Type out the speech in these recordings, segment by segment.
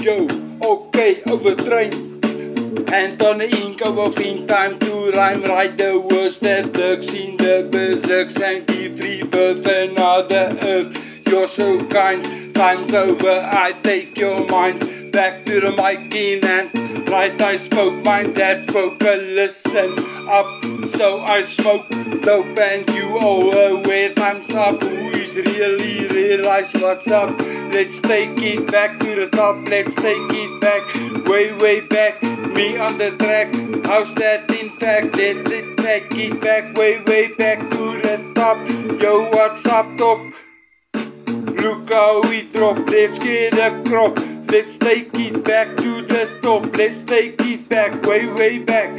yo, okay, overtrain. Hand on the ink, overthink, time to rhyme. Write the words that lurks in the berserks and give rebirth another earth. You're so kind, time's over, I take your mind. Back to the mic in and right I spoke, my dad spoke, listen up. So I smoke dope and you all aware time's up. Who is really realize what's up? Let's take it back to the top, let's take it back, way back. Me on the track, how's that in fact? Let it take it back, way back to the top. Yo, what's up top? Look how we drop, let's get a crop. Let's take it back to the top, let's take it back, way back.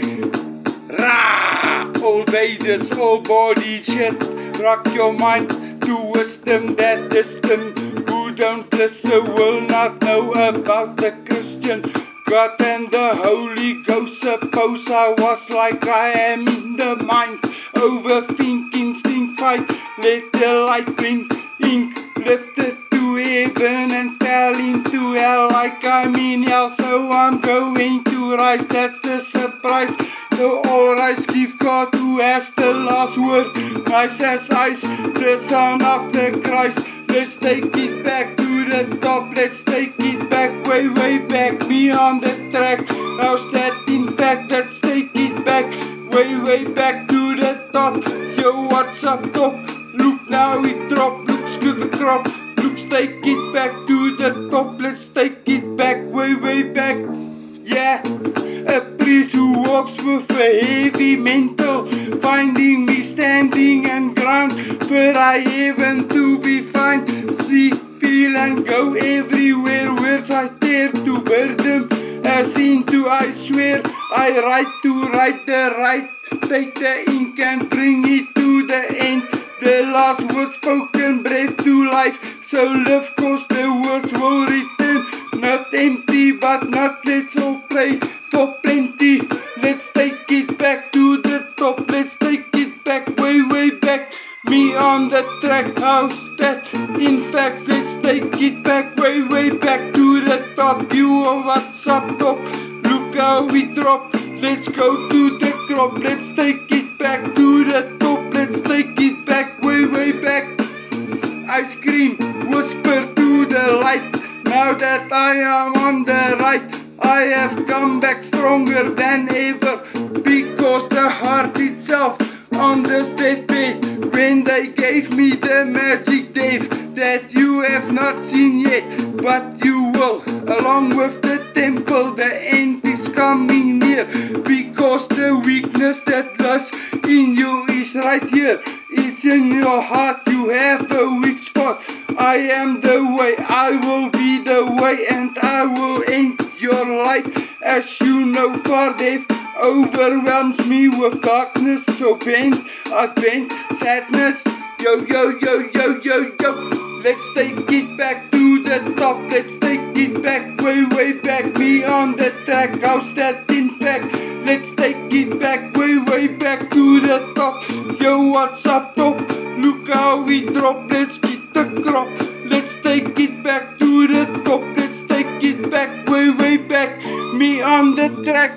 Rah! All vaders, all body shit. Rock your mind to wisdom that distant. Who don't listen will not know about the Christian God and the Holy Ghost. Suppose I was like I am in the mind. Overthink, instinct, fight. Let the light bring ink. Lifted to heaven and fell into hell like I'm in hell. So I'm going to rise, that's the surprise. So all rise, give God who has the last word. Nice as ice, the Son of the Christ. Let's take it back to the top, let's take it back, way back. Me on the track, how's that in fact? Let's take it back, way back to the top. Yo, what's up top? Look now it drop, looks good the crop. Looks take it back to the top, let's take it back, way back. Yeah, a priest who walks with a heavy mental, finding me standing and ground, for I heaven to be found. See, feel and go everywhere, words I dare to burden, as into I swear, I write to write the right, take the ink and bring it to the end. The last word spoken, brave to life, so live cause the words will return. Not empty but not let's all play for plenty. Let's take it back to the top, let's take it back, way back. Me on the track, how's that in fact? Let's take it back, way back to the top. You are what's up top, look how we drop. Let's go to the crop, let's take it back to the top. Let's take it back, way back. I scream, whisper to the light. Now that I am on the right, I have come back stronger than ever, because the heart itself on this deathbed, when they gave me the magic death that you have not seen yet, but you will, along with the temple. The end is coming near, because the weakness that lies in you is right here. It's in your heart, you have a weak spot. I am the way, I will be the way, and I will end your life. As you know, for death overwhelms me with darkness, so bent, I've bent sadness. Yo, let's take it back to the top, let's take it back, way back. Me on the track, how's that in fact? Let's take it back, way back to the top. Yo, what's up top? Look how we drop, let's get the crop. Let's take it back to the top, let's take it back, way back. Me on the track.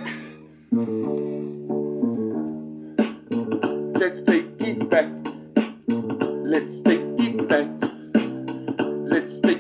Let's take it back. Let's take it back. Let's take